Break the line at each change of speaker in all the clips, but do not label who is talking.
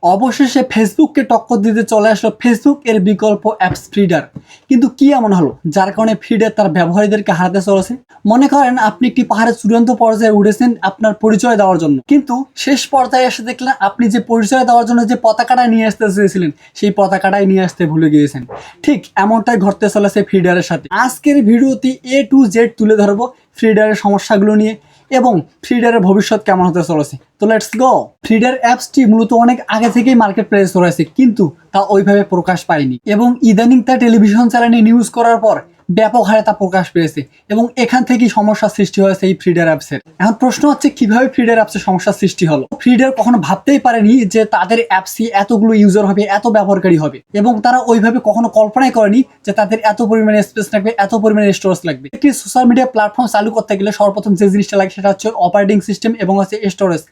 অবশেষে ফেসবুককে টক্কর দিতে চলে আসলো ফেসবুক এর বিকল্প অ্যাপস ফিডার। কিন্তু কি এমন হলো যার কারণে ফিডার তার ব্যবহারীদেরকে হারাতে চলেছে? মনে করেন আপনি একটি পাহাড়ের চূড়ান্ত পর্যায়ে উঠেছেন আপনার পরিচয় দেওয়ার জন্য, কিন্তু শেষ পর্যায়ে এসে দেখলেন আপনি যে পরিচয় দেওয়ার জন্য যে পতাকাটা নিয়ে আসতে চেয়েছিলেন সেই পতাকাটাই নিয়ে আসতে ভুলে গিয়েছেন। ঠিক এমনটাই ঘটতে চলেছে ফিডারের সাথে। আজকের ভিডিওতে A to Z তুলে ধরবো ফিডারের সমস্যাগুলো নিয়ে এবং ফিডারের ভবিষ্যৎ কেমন হতে চলেছে। তো লেটস গো। ফিডার অ্যাপসটি মূলত অনেক আগে থেকেই মার্কেট প্লেসে রয়েছে, কিন্তু তা ওইভাবে প্রকাশ পায়নি এবং ইদানিং তা টেলিভিশন চ্যানেলে নিউজ করার পর ব্যাপক হারে তা প্রকাশ পেয়েছে এবং এখান থেকেই সমস্যার সৃষ্টি হয়েছে এই ফিডার অ্যাপসের। এখন প্রশ্ন হচ্ছে কিভাবে ফিডার অ্যাপসের সমস্যার সৃষ্টি হলো। ফিডার কখনো ভাবতেই পারেনি যে তাদের অ্যাপসই এতগুলো ইউজার হবে, এত ব্যবহারকারী হবে, এবং তারা ওইভাবে কখনো কল্পনাই করেনি যে তাদের এত পরিমাণে স্পেস লাগবে, এত পরিমাণে স্টোরেজ লাগবে। একটি সোশ্যাল মিডিয়া প্ল্যাটফর্ম চালু করতে গেলে সর্বপ্রথম যে জিনিসটা লাগে সেটা হচ্ছে অপারেটিং সিস্টেম এবং হচ্ছে স্টোরেজ।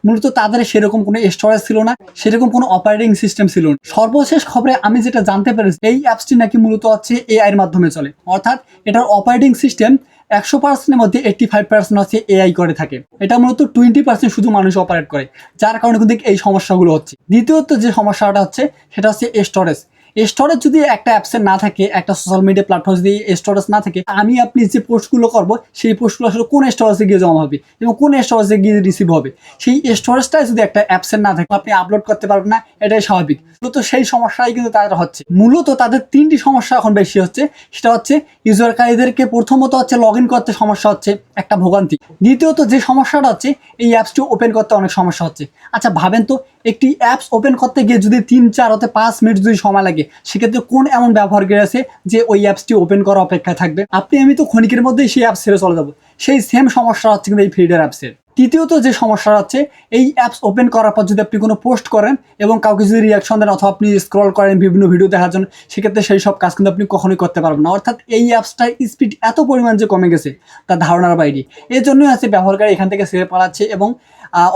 মূলত তাদের সেরকম কোনো স্টোরেজ ছিল না, সেরকম কোনো অপারেটিং সিস্টেম ছিল না। সর্বশেষ খবরে আমি যেটা জানতে পেরেছি এই অ্যাপসটি নাকি মূলত হচ্ছে এআই এর মাধ্যমে চলে, অর্থাৎ এটার অপারেটিং সিস্টেম 100%-এর মধ্যে 85% হচ্ছে এআই করে থাকে। এটা মূলত 20% শুধু মানুষ অপারেট করে, যার কারণে কিন্তু এই সমস্যাগুলো হচ্ছে। দ্বিতীয়ত যে সমস্যাটা হচ্ছে সেটা হচ্ছে স্টোরেজ। স্টোরেজ যদি একটা অ্যাপসের না থাকে, একটা সোশ্যাল মিডিয়া প্ল্যাটফর্ম যদি স্টোরেজ না থাকে, আমি আপনি যে পোস্টগুলো করবো সেই পোস্টগুলো আসলে কোন স্টোরেজে গিয়ে জমা হবে এবং কোন স্টোরেজে গিয়ে রিসিভ হবে, সেই স্টোরেজটাই যদি একটা অ্যাপসের না থাকে আপনি আপলোড করতে পারবেন না, এটাই স্বাভাবিক। মূলত সেই সমস্যাই কিন্তু তাদের হচ্ছে। মূলত তাদের তিনটি সমস্যা এখন বেশি হচ্ছে। সেটা হচ্ছে ইউজারকারীদেরকে প্রথমত হচ্ছে লগ ইন করতে সমস্যা হচ্ছে, একটা ভোগান্তি। দ্বিতীয়ত যে সমস্যাটা হচ্ছে এই অ্যাপসটি ওপেন করতে অনেক সমস্যা হচ্ছে। আচ্ছা ভাবেন তো, একটি অ্যাপস ওপেন করতে গিয়ে যদি 3-4 হতে 5 মিনিট যদি সময় লাগে, সেক্ষেত্রে কোন এমন ব্যবহারকারী আছে যে ওই অ্যাপসটি ওপেন করা অপেক্ষায় থাকবে? আপনি আমি তো ক্ষণিকের মধ্যেই সেই অ্যাপস ছেড়ে চলে যাবো। সেই সেম সমস্যা হচ্ছে কিন্তু এই ফিডার অ্যাপসের। তৃতীয়ত যে সমস্যা হচ্ছে, এই অ্যাপস ওপেন করার পর যদি আপনি কোনো পোস্ট করেন এবং কাউকে যদি রিয়াকশন দেন অথবা আপনি স্ক্রল করেন বিভিন্ন ভিডিও দেখার জন্য, সেক্ষেত্রে সেই সব কাজ কিন্তু আপনি কখনোই করতে পারবেন না। অর্থাৎ এই অ্যাপসটার স্পিড এত পরিমাণ যে কমে গেছে তার ধারণার বাইরে। এই জন্যই আছে ব্যবহারকারী এখান থেকে ছেড়ে পালাচ্ছে এবং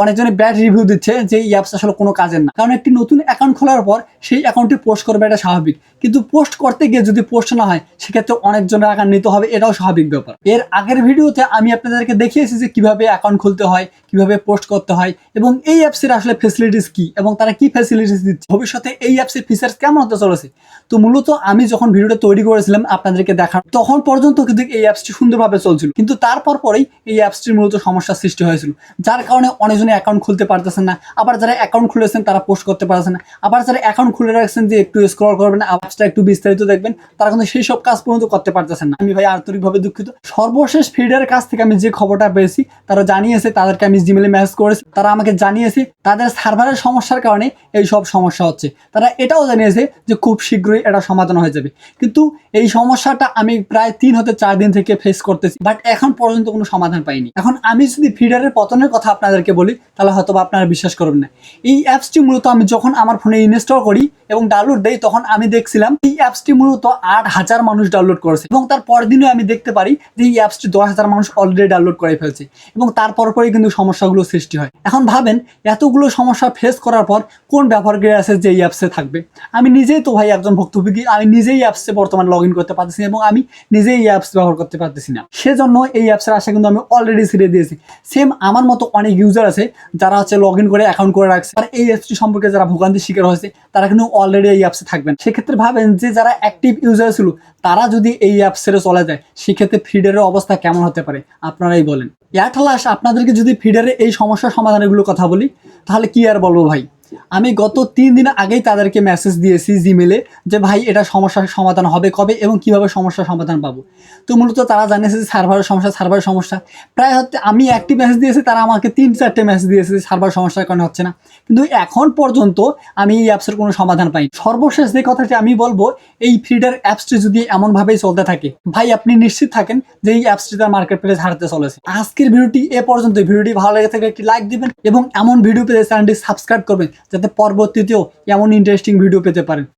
অনেকজনে ব্যাড রিভিউ দিচ্ছে যে এই অ্যাপস আসলে কোনো কাজের না। কারণ একটি নতুন অ্যাকাউন্ট খোলার পর সেই অ্যাকাউন্টটি পোস্ট করবে, এটা স্বাভাবিক, কিন্তু পোস্ট করতে গিয়ে যদি পোস্ট না হয় সেক্ষেত্রে অনেকজনের আকার নিতে হবে, এটাও স্বাভাবিক ব্যাপার। এর আগের ভিডিওতে আমি আপনাদেরকে দেখিয়েছি যে কিভাবে অ্যাকাউন্ট খুলতে হয়, কিভাবে পোস্ট করতে হয় এবং এই অ্যাপসের আসলে ফ্যাসিলিটিস কি এবং তারা কি ফ্যাসিলিটিস দিচ্ছে, ভবিষ্যতে এই অ্যাপসের ফিচার্স কেমন হতে চলেছে। তো মূলত আমি যখন ভিডিওটা তৈরি করেছিলাম আপনাদেরকে দেখার, তখন পর্যন্ত কিন্তু এই অ্যাপসটি সুন্দরভাবে চলছিল, কিন্তু তারপর পরেই এই অ্যাপসটির মূলত সমস্যার সৃষ্টি হয়েছিল, যার কারণে অনেকজনে অ্যাকাউন্ট খুলতে পারতেছেন না। আবার যারা অ্যাকাউন্ট খুলেছেন তারা পোস্ট করতে পারছেন না। আবার যারা অ্যাকাউন্ট খুলে রাখছেন যে একটু স্ক্রল করবেন, অ্যাপসটা একটু বিস্তারিত দেখবেন, তারা কিন্তু সেই সব কাজ পর্যন্ত করতে পারতেছেন না। আমি ভাই আন্তরিকভাবে দুঃখিত। সর্বশেষ ফিডারের কাছ থেকে আমি যে খবরটা পেয়েছি, তারা জানিয়েছে, তাদেরকে আমি জিমেলে মেসেজ করেছি, তারা আমাকে জানিয়েছে তাদের সার্ভারের সমস্যার কারণে এই সব সমস্যা হচ্ছে। তারা এটাও জানিয়েছে যে খুব শীঘ্রই এটা সমাধান হয়ে যাবে, কিন্তু এই সমস্যাটা আমি প্রায় 3 হতে 4 দিন থেকে ফেস করতেছি, বাট এখন পর্যন্ত কোনো সমাধান পাইনি। এখন আমি যদি ফিডারের পতনের কথা আপনাদেরকে বলি তাহলে হয়তো আপনারা বিশ্বাস করবেন না। এই অ্যাপসটি মূলত আমি যখন আমার ফোনে ইনস্টল করি এবং ডাউনলোড দেই, তখন আমি দেখছিলাম এই অ্যাপসটি মূলত 8,000 মানুষ ডাউনলোড করেছে এবং তার পরের দিনও আমি দেখতে পারি যে এই অ্যাপসটি 10,000 মানুষ অলরেডি ডাউনলোড করে ফেলছে এবং তারপর পরেই কিন্তু সমস্যাগুলো সৃষ্টি হয়। এখন ভাবেন এতগুলো সমস্যা ফেস করার পর কোন ব্যবহারকারী আছে যে এই অ্যাপসে থাকবে? আমি নিজেই তো ভাই একজন ভুক্তভোগী, আমি নিজেই অ্যাপসে বর্তমানে লগ ইন করতে পারতেছি এবং আমি নিজেই এই অ্যাপস ব্যবহার করতে পারতেছি না। সেজন্য এই অ্যাপসের আশা কিন্তু আমি অলরেডি ছেড়ে দিয়েছি। সেম আমার মতো অনেক ইউজার আছে যারা হচ্ছে লগ ইন করে অ্যাকাউন্ট করে রাখছে, আর এই অ্যাপসটি সম্পর্কে যারা ভোগান্তির শিকার হয়েছে তারা কিন্তু অলরেডি এই অ্যাপসে থাকবেন। সেক্ষেত্রে ভাবেন যে যারা অ্যাক্টিভ ইউজার ছিল তারা যদি এই অ্যাপস ছেড়ে চলে যায়, সেক্ষেত্রে ফিডারের অবস্থা কেমন হতে পারে আপনারাই বলেন। এয়ারটেল আপনাদেরকে যদি ফিডারে এই সমস্যার সমাধানগুলোর কথা বলি তাহলে কি আর বলবো ভাই। আমি গত 3 দিন আগেই তাদেরকে মেসেজ দিয়েছি জিমেলে যে ভাই এটা সমস্যার সমাধান হবে কবে এবং কিভাবে সমস্যার সমাধান পাবো। তো মূলত তারা জানিয়েছে যে সার্ভারের সমস্যা প্রায় হচ্ছে। আমি একটি মেসেজ দিয়েছি, তারা আমাকে 3-4টে মেসেজ দিয়েছে যে সার্ভার সমস্যার কারণে হচ্ছে না, কিন্তু এখন পর্যন্ত আমি এই অ্যাপসের কোনো সমাধান পাইনি। সর্বশেষ যে কথাটি আমি বলবো, এই ফিডার অ্যাপসটি যদি এমনভাবেই চলতে থাকে ভাই আপনি নিশ্চিত থাকেন যে এই অ্যাপসটি তার মার্কেট প্লেস হারাতে চলেছে। আজকের ভিডিওটি এ পর্যন্ত। ভিডিওটি ভালো লেগে থাকলে একটি লাইক দিবেন এবং এমন ভিডিও পেতে চ্যানেলটি সাবস্ক্রাইব করবেন যাতে পরবর্তীতেও এমন ইন্টারেস্টিং ভিডিও পেতে পারেন।